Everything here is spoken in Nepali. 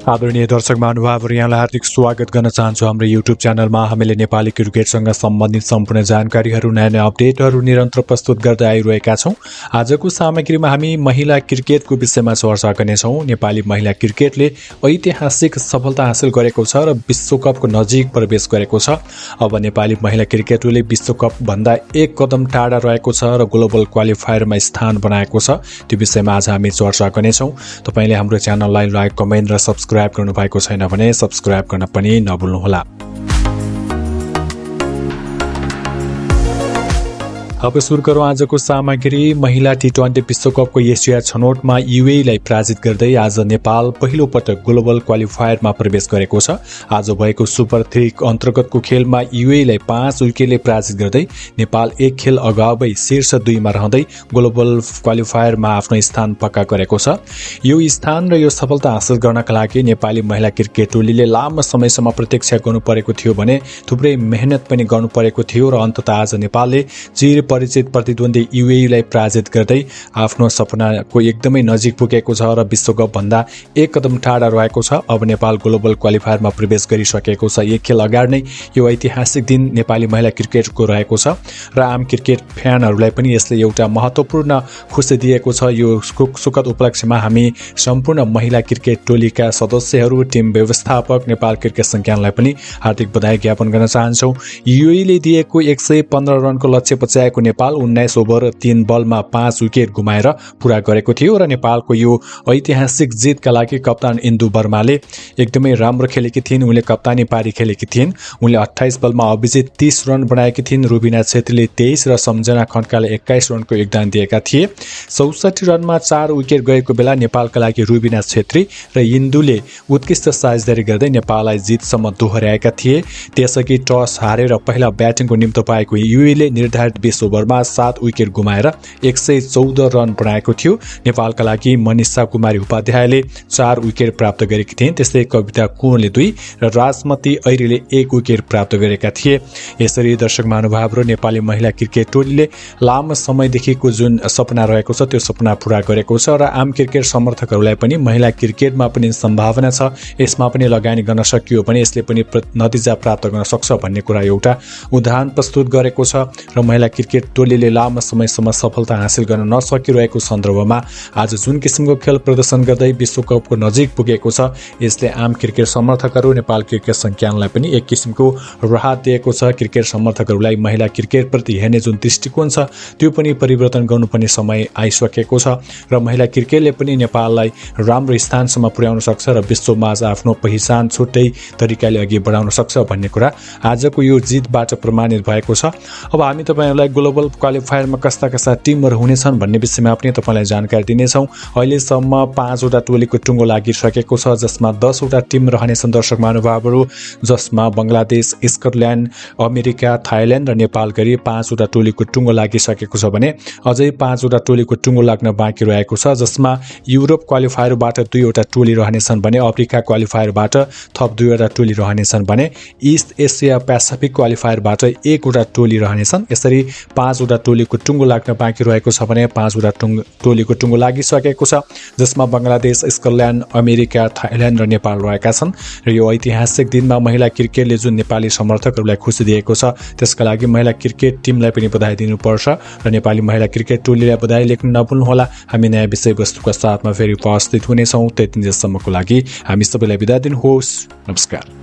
आदरणीय दर्शक महानुभावहरू, यहाँलाई हार्दिक स्वागत गर्न चाहन्छु हाम्रो युट्युब च्यानलमा। हामीले नेपाली क्रिकेटसँग सम्बन्धित सम्पूर्ण जानकारीहरू, नयाँ नयाँ अपडेटहरू निरन्तर प्रस्तुत गर्दै आइरहेका छौँ। आजको सामग्रीमा हामी महिला क्रिकेटको विषयमा चर्चा गर्नेछौँ। नेपाली महिला क्रिकेटले ऐतिहासिक सफलता हासिल गरेको छ र विश्वकपको नजिक प्रवेश गरेको छ। अब नेपाली महिला क्रिकेट टोली विश्वकपभन्दा एक कदम टाढा रहेको छ र ग्लोबल क्वालिफायरमा स्थान बनाएको छ। त्यो विषयमा आज हामी चर्चा गर्नेछौँ। तपाईले हाम्रो च्यानललाई लाइक, कमेन्ट र सब्स्क्राइब गर्नुभएको छैन भने सब्स्क्राइब गर्न पनि नभुल्नुहोला। अब सुरु गरौँ आजको सामग्री। महिला टी20 विश्वकपको एसिया छनौटमा युएईलाई पराजित गर्दै आज नेपाल पहिलो पटक ग्लोबल क्वालिफायरमा प्रवेश गरेको छ। आज भएको सुपर 3 अन्तर्गतको खेलमा युएईलाई 5 विकेटले पराजित गर्दै नेपाल एक खेल अगावै शीर्ष 2 मा रहँदै ग्लोबल क्वालिफायरमा आफ्नो स्थान पक्का गरेको छ। यो स्थान र यो सफलता हासिल गर्नका लागि नेपाली महिला क्रिकेट टोलीले लामो समयसम्म प्रतीक्षा गर्नु परेको थियो भने थुप्रै मेहनत पनि गर्नु परेको थियो र अन्ततः आज नेपालले परिचित प्रतिद्वन्दी युएईलाई पराजित गर्दै आफ्नो सपनाको एकदमै नजिक पुगेको छ र विश्वकप भन्दा एक कदम टाढा रहेको छ। अब नेपाल ग्लोबल क्वालिफायरमा प्रवेश गरिसकेको छ। एक खेल अगाडि नै यो ऐतिहासिक दिन नेपाली महिला क्रिकेटको रहेको छ र आम क्रिकेट फ्यानहरूलाई पनि यसले एउटा महत्त्वपूर्ण खुसी दिएको छ। यो सुखद उपलक्ष्यमा हामी सम्पूर्ण महिला क्रिकेट टोलीका सदस्यहरू, टिम व्यवस्थापक, नेपाल क्रिकेट संज्ञानलाई पनि हार्दिक बधाई ज्ञापन गर्न चाहन्छौँ। युएईले दिएको 115 रनको लक्ष्य पछ्याएको नेपाल 19 ओभर 3 बलमा 5 विकेट गुमाएर पूरा गरेको थियो र नेपालको यो ऐतिहासिक जितका लागि कप्तान इन्दु वर्माले एकदमै राम्रो खेलेकी थिइन्। उनले कप्तानी पारी खेलेकी थिइन्। उनले 28 बलमा अभिजित 30 रन बनाएकी थिइन्। रुबिना छेत्रीले 23 र सम्झना खड्काले 21 रनको योगदान दिएका थिए। 64 रनमा 4 विकेट गएको बेला नेपालका लागि रुबिना छेत्री र इन्दुले उत्कृष्ट साझेदारी गर्दै नेपाललाई जितसम्म दोहोर्याएका थिए। त्यसअघि टस हारेर पहिला ब्याटिङको निम्तो पाएको युएईले निर्धारित 20 ओभरमा 7 विकेट गुमाएर 114 रन बनाएको थियो। नेपालका लागि मनिषा कुमारी उपाध्यायले 4 विकेट प्राप्त गरेकी थिइन्। त्यस्तै कविता कुँवरले 2 र राजमती ऐरीले 1 विकेट प्राप्त गरेका थिए। यसरी दर्शक महानुभावहरू, नेपाली महिला क्रिकेट टोलीले लामो समयदेखिको जुन सपना रहेको छ त्यो सपना पूरा गरेको छ र आम क्रिकेट समर्थकहरूलाई पनि महिला क्रिकेटमा पनि सम्भावना छ, यसमा पनि लगानी गर्न सकियो भने यसले पनि नतिजा प्राप्त गर्न सक्छ भन्ने कुरा एउटा उदाहरण प्रस्तुत गरेको छ। र महिला क्रिकेट टोलीले लामो समयसम्म सफलता हासिल गर्न नसकिरहेको सन्दर्भमा आज जुन किसिमको खेल प्रदर्शन गर्दै विश्वकपको नजिक पुगेको छ यसले आम क्रिकेट समर्थकहरू, नेपाल क्रिकेट संज्ञानलाई पनि एक किसिमको राहत दिएको छ। क्रिकेट समर्थकहरूलाई महिला क्रिकेटप्रति हेर्ने जुन दृष्टिकोण छ त्यो पनि परिवर्तन गर्नुपर्ने समय आइसकेको छ र महिला क्रिकेटले पनि नेपाललाई राम्रो स्थानसम्म पुर्याउन सक्छ र विश्वमा आज आफ्नो पहिचान छुट्टै तरिकाले अघि बढाउन सक्छ भन्ने कुरा आजको यो जितबाट प्रमाणित भएको छ। अब हामी तपाईहरुलाई ग्लोबल क्वालिफायरमा कस्ता कस्ता टिमहरू हुनेछन् भन्ने विषयमा पनि तपाईलाई जानकारी दिनेछौँ। अहिलेसम्म 5 वटा टोलीको टुङ्गो लागिसकेको छ, जसमा 10 वटा टिम रहनेछन् दर्शक महानुभावहरू, जसमा बंगलादेश, स्कटल्यान्ड, अमेरिका, थाइल्यान्ड र नेपाल गरी 5 वटा टोलीको टुङ्गो लागिसकेको छ भने अझै 5 वटा टोलीको टुङ्गो लाग्न बाँकी रहेको छ, जसमा युरोप क्वालिफायरबाट 2 वटा टोली रहनेछन् भने अफ्रिका क्वालिफायरबाट थप 2 वटा टोली रहनेछन् भने इस्ट एसिया पेसिफिक क्वालिफायरबाट 1 वटा टोली रहनेछन्। यसरी 5 वटा टोलीको टुङ्गो लाग्न बाँकी रहेको छ भने 5 वटा टोलीको टुङ्गो लागिसकेको छ, जसमा बंगलादेश, स्कटल्यान्ड, अमेरिका, थाइल्यान्ड र नेपाल रहेका छन्। र यो ऐतिहासिक दिनमा महिला क्रिकेटले जुन नेपाली समर्थकहरूलाई खुसी दिएको छ त्यसका लागि महिला क्रिकेट टिमलाई पनि बधाई दिनुपर्छ र नेपाली महिला क्रिकेट टोलीलाई बधाई लेख्न नभुल्नुहोला। हामी नयाँ विषयवस्तुका साथमा फेरि उपस्थित हुनेछौँ। त्यति दिनसम्मको लागि हामी सबैलाई बिदा दिनुहोस्। नमस्कार।